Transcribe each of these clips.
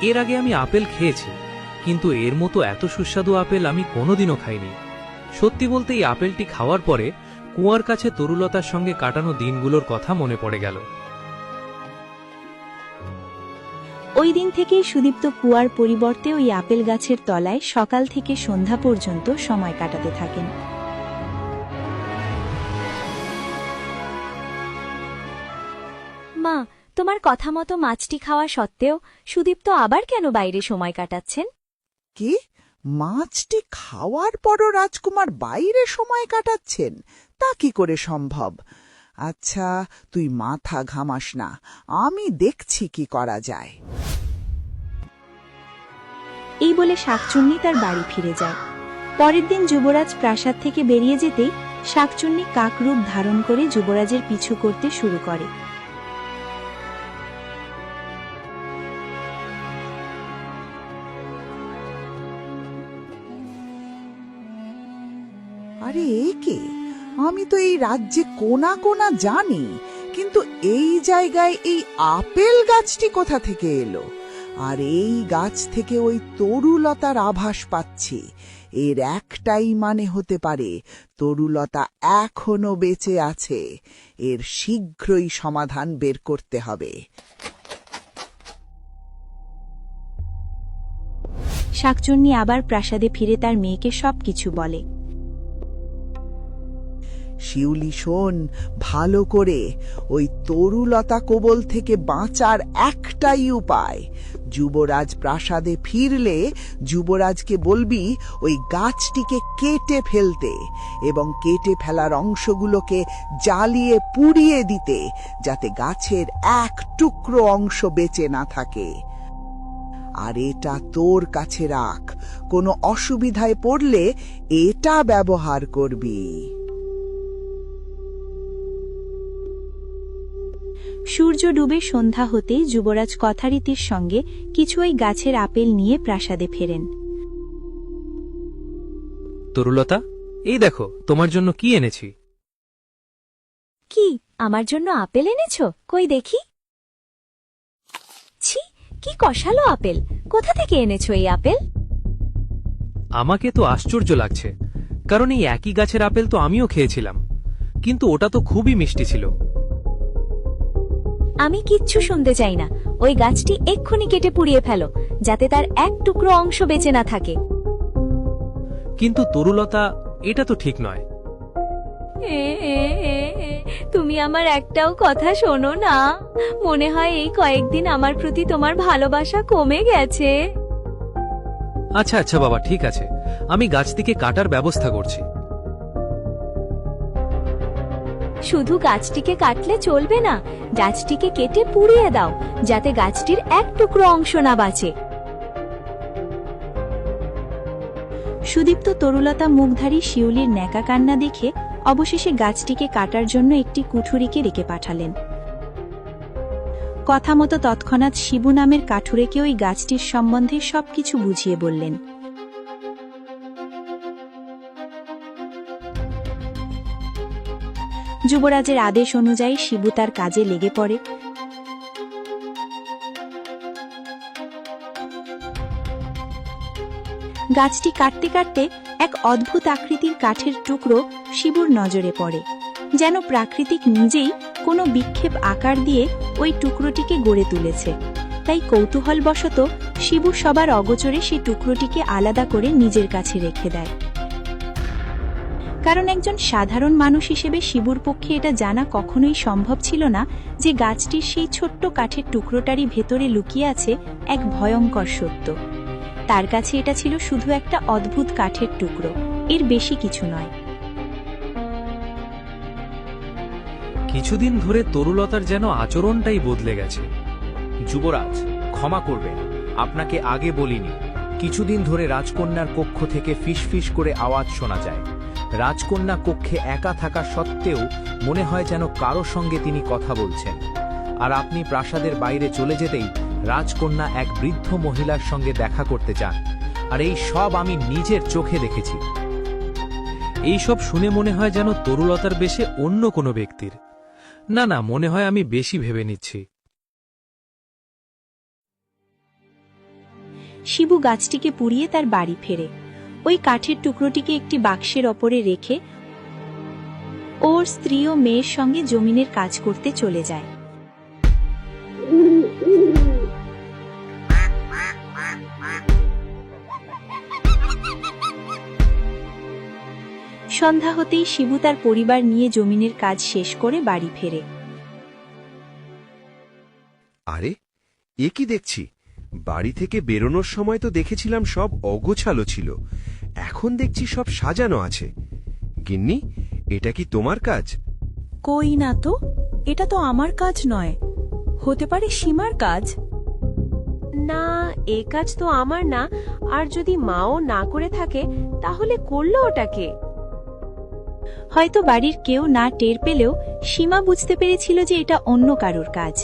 এর আগে আমি আপেল খেয়েছি, কিন্তু এর মতো এত সুস্বাদু আপেল আমি কোনোদিনও খাইনি। সত্যি বলতে এই আপেলটি খাওয়ার পরে কুয়ার কাছে তরুলতার সঙ্গে কাটানো দিনগুলোর কথা মনে পড়ে গেল। ওই দিন থেকেই সুদীপ্ত কুয়ার পরিবর্তে ওই আপেল গাছের তলায় সকাল থেকে সন্ধ্যা পর্যন্ত সময় কাটাতে থাকেন। মা, তোমার কথা মতো মাছটি খাওয়া সত্ত্বেও সুদীপ্ত আবার কেন বাইরে সময় কাটাচ্ছেন? কি, মাছটি খাওয়ার পরও রাজকুমার বাইরে সময় কাটাচ্ছেন? তা কি করে সম্ভব? আচ্ছা, তুই মাথা ঘামাস না, আমি দেখছি কি করা যায়। এই বলে শাকচুন্নি তার বাড়ি ফিরে যায়। পরের দিন যুবরাজ প্রাসাদ থেকে বেরিয়ে যেতেই শাকচুন্নি কাকরূপ ধারণ করে যুবরাজের পিছু করতে শুরু করে। আরে এ কে? আমি তো এই রাজ্যে কোনা কোনা জানি, কিন্তু এই জায়গায় এই আপেল গাছটি কোথা থেকে এলো? আর এই গাছ থেকে ওই তরুলতার আভাস পাচ্ছি। এর একটাই মানে হতে পারে, তরুলতা এখনো বেঁচে আছে। এর শীঘ্রই সমাধান বের করতে হবে। শাকচুন্নি আবার প্রাসাদে ফিরে তার মেয়েকে সবকিছু বলে। শিউলি, শোন ভালো করে, ওই তরুলতা কবল থেকে বাঁচার একটাই উপায়। যুবরাজ প্রাসাদে ফিরলে যুবরাজকে বলবি ওই গাছটিকে কেটে ফেলতে এবং কেটে ফেলার অংশগুলোকে জ্বালিয়ে পুড়িয়ে দিতে, যাতে গাছের এক টুকরো অংশ বেঁচে না থাকে। আর এটা তোর কাছে রাখ, কোনো অসুবিধায় পড়লে এটা ব্যবহার করবি। সূর্য ডুবে সন্ধ্যা হতেই যুবরাজ কথারীতির সঙ্গে কিছু ওই গাছের আপেল নিয়ে প্রাসাদে ফেরেন। তরুলতা, এই দেখো তোমার জন্য কি এনেছি। কি, আমার জন্য আপেল এনেছো? কই দেখি। ছি, কি কষালো আপেল! কোথা থেকে এনেছো এই আপেল? আমাকে তো আশ্চর্য লাগছে, কারণ এই একই গাছের আপেল তো আমিও খেয়েছিলাম, কিন্তু ওটা তো খুবই মিষ্টি ছিল। আমি কিচ্ছু শুনতে চাই না। ওই গাছটি এক্ষুনি কেটে পুড়িয়ে ফেলো, যাতে তার এক টুকরো অংশ বেঁচে না থাকে। কিন্তু তরুলতা, এটা তো ঠিক নয়। তুমি আমার একটাও কথা শোনো না। মনে হয় এই কয়েকদিন আমার প্রতি তোমার ভালোবাসা কমে গেছে। আচ্ছা আচ্ছা বাবা, ঠিক আছে, আমি গাছটিকে কাটার ব্যবস্থা করছি। শুধু গাছটিকে কাটলে চলবে না, গাছটিকে কেটে পুড়িয়ে দাও, যাতে গাছটির এক টুকরো অংশ না বাঁচে। সুদীপ্ত তরুলতা মুখধারী শিউলির ন্যাকা কান্না দেখে অবশেষে গাছটিকে কাটার জন্য একটি কুঠুরিকে ডেকে পাঠালেন। কথা মতো তৎক্ষণাৎ শিবু নামের কাঠুরেকে ওই গাছটির সম্বন্ধে সবকিছু বুঝিয়ে বললেন। যুবরাজের আদেশ অনুযায়ী শিবু তার কাজে লেগে পড়ে। গাছটি কাটতে কাটতে এক অদ্ভুত আকৃতির কাঠের টুকরো শিবুর নজরে পড়ে, যেন প্রাকৃতিক নিজেই কোনো বিক্ষেপ আকার দিয়ে ওই টুকরোটিকে গড়ে তুলেছে। তাই কৌতূহলবশত শিবু সবার অগোচরে সেই টুকরোটিকে আলাদা করে নিজের কাছে রেখে দেয়। কারণ একজন সাধারণ মানুষ হিসেবে শিবুর পক্ষে এটা জানা কখনোই সম্ভব ছিল না যে গাছটির সেই ছোট্ট কাঠের টুকরোটারই ভেতরে লুকিয়ে আছে এক ভয়ঙ্কর সত্য। তার কাছে এটা ছিল শুধু একটা অদ্ভুত কাঠের টুকরো, এর বেশি কিছু নয়। কিছুদিন ধরে তরুলতার যেন আচরণটাই বদলে গেছে। যুবরাজ, ক্ষমা করবেন, আপনাকে আগে বলিনি। কিছুদিন ধরে রাজকন্যার কক্ষ থেকে ফিসফিস করে আওয়াজ শোনা যায়। রাজকন্যা কক্ষে একা থাকা সত্ত্বেও মনে হয় যেন কারো সঙ্গে তিনি কথা বলছেন। আর আপনি প্রাসাদের বাইরে চলে যেতেই রাজকন্যা এক বৃদ্ধ মহিলার সঙ্গে দেখা করতে চান। আর এই সব আমি নিজের চোখে দেখেছি। এই সব শুনে মনে হয় যেন তরুলতার বেশে অন্য কোনো ব্যক্তির। না না, মনে হয় আমি বেশি ভেবে নিচ্ছি। শিবু গাছটিকে পুড়িয়ে তার বাড়ি ফেরে। ওই কাঠের টুকরোটিকে একটি বাক্সের ওপরে রেখে ওর স্ত্রী ও মেয়ের সঙ্গে জমিনের কাজ করতে চলে যায়। সন্ধ্যা হতেই শিবু তার পরিবার নিয়ে জমিনের কাজ শেষ করে বাড়ি ফেরে। আরে এ কি দেখছি, বাড়ি থেকে বেরোনোর সময় তো দেখেছিলাম সব অগোছালো ছিল, এখন দেখছি সব সাজানো আছে। গিন্নি, এটা কি তোমার কাজ? কই না তো, এটা তো আমার কাজ নয়, হতে পারে সীমার কাজ। না, এ কাজ তো আমার না, আর যদি মাও না করে থাকে তাহলে করলো ওটাকে। হয়তো বাড়ির কেউ না টের পেলেও সীমা বুঝতে পেরেছিল যে এটা অন্য কারোর কাজ।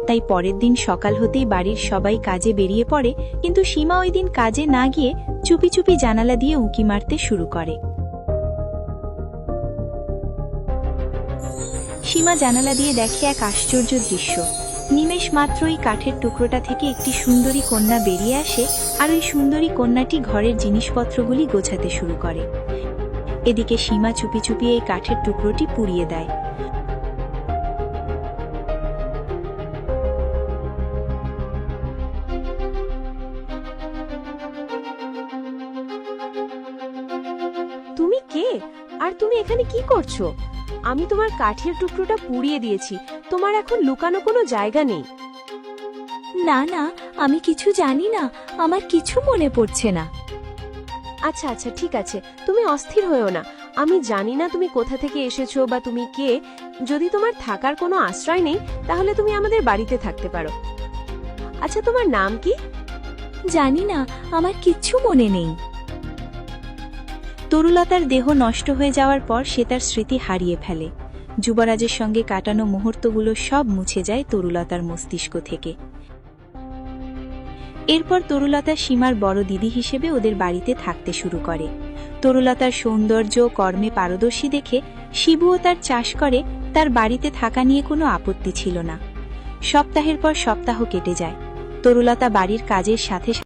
তাই পরের দিন সকাল হতেই বাড়ির সবাই কাজে বেরিয়ে পড়ে, কিন্তু সীমা ওই দিন কাজে না গিয়ে চুপি চুপি জানালা দিয়ে উঁকি মারতে শুরু করে। সীমা জানালা দিয়ে দেখে এক আশ্চর্য দৃশ্য। নিমেষ মাত্রই কাঠের টুকরোটা থেকে একটি সুন্দরী কন্যা বেরিয়ে আসে, আর ওই সুন্দরী কন্যাটি ঘরের জিনিসপত্রগুলি গোছাতে শুরু করে। এদিকে সীমা চুপি চুপি এই কাঠের টুকরোটি পুড়িয়ে দেয়। তুমি কে, আর তুমি এখানে কি করছো? আমি তোমার কাঠের টুকরোটা পুড়িয়ে দিয়েছি, তোমার এখন লুকানো কোনো জায়গা নেই। না না, আমি কিছু জানি না, আমার কিছু মনে পড়ছে না। আচ্ছা আচ্ছা, ঠিক আছে, তুমি অস্থির হয়েও না। আমি জানি না তুমি কোথা থেকে এসেছো বা তুমি কে। যদি তোমার থাকার কোনো আশ্রয় নেই তাহলে তুমি আমাদের বাড়িতে থাকতে পারো। আচ্ছা, তোমার নাম কি? জানি না, আমার কিচ্ছু মনে নেই। তরুলতার দেহ নষ্ট হয়ে যাওয়ার পর সে তার স্মৃতি হারিয়ে ফেলে। যুবরাজের সঙ্গে কাটানো মুহূর্তগুলো সব মুছে যায় তরুলতার মস্তিষ্ক থেকে। এরপর তরুলতা সীমার বড় দিদি হিসেবে ওদের বাড়িতে থাকতে শুরু করে। তরুলতার সৌন্দর্য ও কর্মে পারদর্শী দেখে শিবুও তার চাষ করে তার বাড়িতে থাকা নিয়ে কোনো আপত্তি ছিল না। সপ্তাহের পর সপ্তাহ কেটে যায়। তরুলতা বাড়ির কাজের সাথে